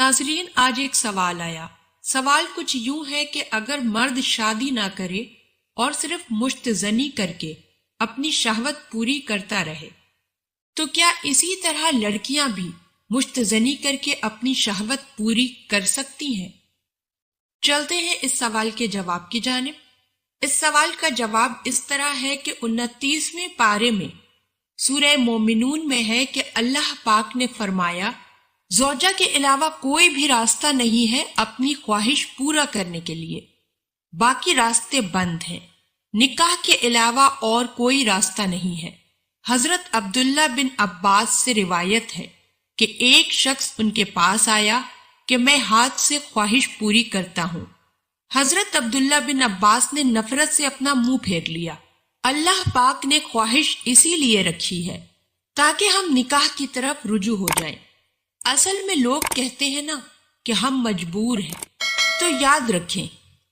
ناظرین، آج ایک سوال آیا۔ سوال کچھ یوں ہے کہ اگر مرد شادی نہ کرے اور صرف مشت زنی کر کے اپنی شہوت پوری کرتا رہے تو کیا اسی طرح لڑکیاں بھی مشت زنی کر کے اپنی شہوت پوری کر سکتی ہیں؟ چلتے ہیں اس سوال کے جواب کی جانب۔ اس سوال کا جواب اس طرح ہے کہ 29ویں پارے میں سورہ مومنون میں ہے کہ اللہ پاک نے فرمایا، زوجہ کے علاوہ کوئی بھی راستہ نہیں ہے اپنی خواہش پورا کرنے کے لیے، باقی راستے بند ہیں، نکاح کے علاوہ اور کوئی راستہ نہیں ہے۔ حضرت عبداللہ بن عباس سے روایت ہے کہ ایک شخص ان کے پاس آیا کہ میں ہاتھ سے خواہش پوری کرتا ہوں۔ حضرت عبداللہ بن عباس نے نفرت سے اپنا منہ پھیر لیا۔ اللہ پاک نے خواہش اسی لیے رکھی ہے تاکہ ہم نکاح کی طرف رجوع ہو جائیں۔ اصل میں لوگ کہتے ہیں نا کہ ہم مجبور ہیں، تو یاد رکھیں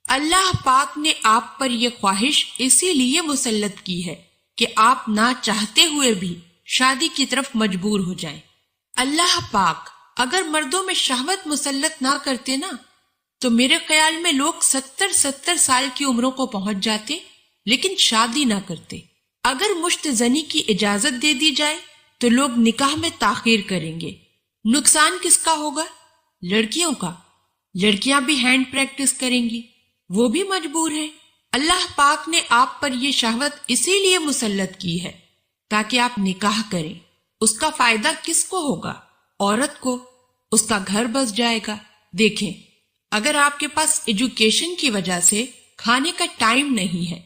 اللہ پاک نے آپ پر یہ خواہش اسی لیے مسلط کی ہے کہ آپ نہ چاہتے ہوئے بھی شادی کی طرف مجبور ہو جائیں۔ اللہ پاک اگر مردوں میں شہوت مسلط نہ کرتے نا تو میرے خیال میں لوگ 70 سال کی عمروں کو پہنچ جاتے لیکن شادی نہ کرتے۔ اگر مشت زنی کی اجازت دے دی جائے تو لوگ نکاح میں تاخیر کریں گے۔ نقصان کس کا ہوگا؟ لڑکیوں کا۔ لڑکیاں بھی ہینڈ پریکٹس کریں گی، وہ بھی مجبور ہیں۔ اللہ پاک نے آپ پر یہ شہوت اسی لیے مسلط کی ہے تاکہ آپ نکاح کریں۔ اس کا فائدہ کس کو ہوگا؟ عورت کو، اس کا گھر بس جائے گا۔ دیکھیں، اگر آپ کے پاس ایجوکیشن کی وجہ سے کھانے کا ٹائم نہیں ہے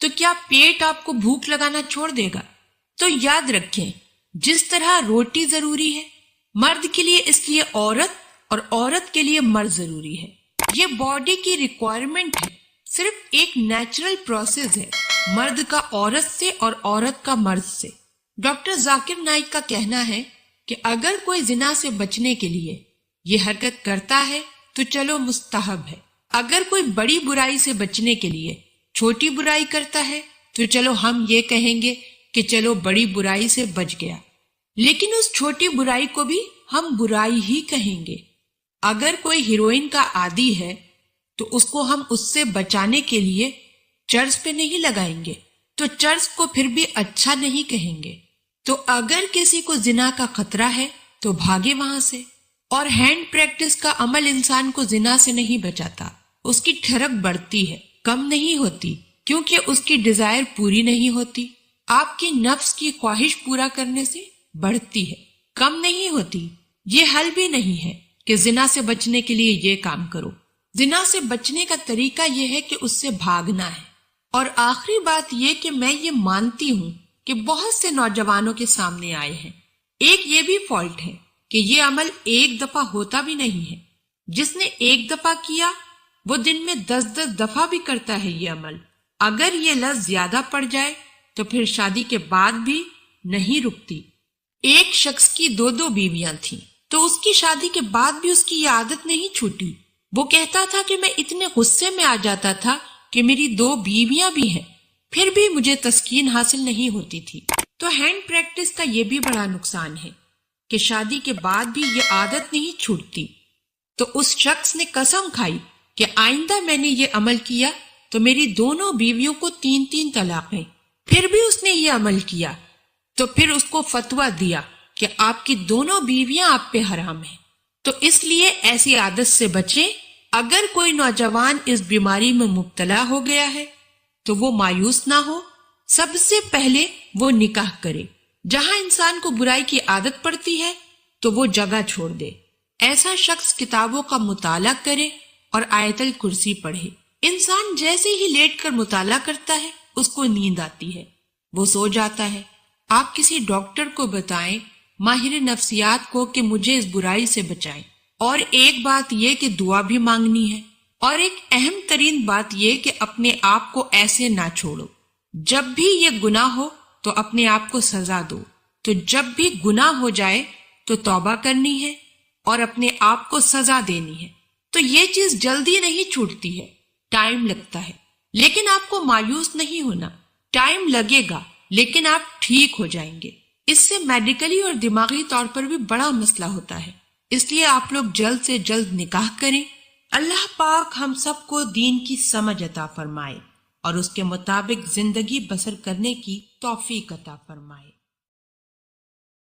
تو کیا پیٹ آپ کو بھوک لگانا چھوڑ دے گا؟ تو یاد رکھیں، جس طرح روٹی ضروری ہے مرد کے لیے، اس لیے عورت اور عورت کے لیے مرد ضروری ہے۔ یہ باڈی کی ریکوائرمنٹ ہے، صرف ایک نیچرل پروسیس ہے، مرد کا عورت سے اور عورت کا مرد سے۔ ڈاکٹر ذاکر نائک کا کہنا ہے کہ اگر کوئی زنا سے بچنے کے لیے یہ حرکت کرتا ہے تو چلو مستحب ہے، اگر کوئی بڑی برائی سے بچنے کے لیے چھوٹی برائی کرتا ہے تو چلو ہم یہ کہیں گے کہ چلو بڑی برائی سے بچ گیا، لیکن اس چھوٹی برائی کو بھی ہم برائی ہی کہیں گے۔ اگر کوئی ہیروئن کا عادی ہے تو اس کو ہم اس سے بچانے کے لیے چرس پہ نہیں لگائیں گے، تو چرس کو پھر بھی اچھا نہیں کہیں گے۔ تو اگر کسی کو زنا کا خطرہ ہے تو بھاگے وہاں سے۔ اور ہینڈ پریکٹس کا عمل انسان کو زنا سے نہیں بچاتا، اس کی ٹھڑک بڑھتی ہے، کم نہیں ہوتی، کیونکہ اس کی ڈیزائر پوری نہیں ہوتی۔ آپ کی نفس کی خواہش پورا کرنے سے بڑھتی ہے، کم نہیں ہوتی۔ یہ حل بھی نہیں ہے کہ زنا سے بچنے کے لیے یہ کام کرو۔ زنا سے بچنے کا طریقہ یہ ہے کہ اس سے بھاگنا ہے۔ اور آخری بات یہ کہ میں یہ مانتی ہوں کہ بہت سے نوجوانوں کے سامنے آئے ہیں، ایک یہ بھی فالٹ ہے کہ یہ عمل ایک دفعہ ہوتا بھی نہیں ہے۔ جس نے ایک دفعہ کیا وہ دن میں 10 دفعہ بھی کرتا ہے یہ عمل۔ اگر یہ لت زیادہ پڑ جائے تو پھر شادی کے بعد بھی نہیں رکتی۔ ایک شخص کی 2 بیویاں تھیں تو اس کی شادی کے بعد بھی اس کی یہ عادت نہیں چھوٹی۔ وہ کہتا تھا کہ میں اتنے غصے میں آ جاتا تھا کہ میری 2 بیویاں بھی ہیں، پھر بھی مجھے تسکین حاصل نہیں ہوتی تھی۔ تو ہینڈ پریکٹس کا یہ بھی بڑا نقصان ہے کہ شادی کے بعد بھی یہ عادت نہیں چھوٹتی۔ تو اس شخص نے قسم کھائی کہ آئندہ میں نے یہ عمل کیا تو میری دونوں بیویوں کو 3 طلاقیں۔ پھر بھی اس نے یہ عمل کیا تو پھر اس کو فتویٰ دیا کہ آپ کی دونوں بیویاں آپ پہ حرام ہیں۔ تو اس لیے ایسی عادت سے بچیں۔ اگر کوئی نوجوان اس بیماری میں مبتلا ہو گیا ہے تو وہ مایوس نہ ہو، سب سے پہلے وہ نکاح کرے۔ جہاں انسان کو برائی کی عادت پڑتی ہے تو وہ جگہ چھوڑ دے۔ ایسا شخص کتابوں کا مطالعہ کرے اور آیت الکرسی پڑھے۔ انسان جیسے ہی لیٹ کر مطالعہ کرتا ہے اس کو نیند آتی ہے، وہ سو جاتا ہے۔ آپ کسی ڈاکٹر کو بتائیں، ماہر نفسیات کو، کہ مجھے اس برائی سے بچائیں۔ اور ایک بات یہ کہ دعا بھی مانگنی ہے۔ اور ایک اہم ترین بات یہ کہ اپنے آپ کو ایسے نہ چھوڑو۔ جب بھی یہ گناہ ہو تو اپنے آپ کو سزا دو۔ تو جب بھی گناہ ہو جائے تو توبہ کرنی ہے اور اپنے آپ کو سزا دینی ہے۔ تو یہ چیز جلدی نہیں چھوٹتی ہے، ٹائم لگتا ہے، لیکن آپ کو مایوس نہیں ہونا۔ ٹائم لگے گا لیکن آپ ٹھیک ہو جائیں گے۔ اس سے میڈیکلی اور دماغی طور پر بھی بڑا مسئلہ ہوتا ہے۔ اس لیے آپ لوگ جلد سے جلد نکاح کریں۔ اللہ پاک ہم سب کو دین کی سمجھ عطا فرمائے اور اس کے مطابق زندگی بسر کرنے کی توفیق عطا فرمائے۔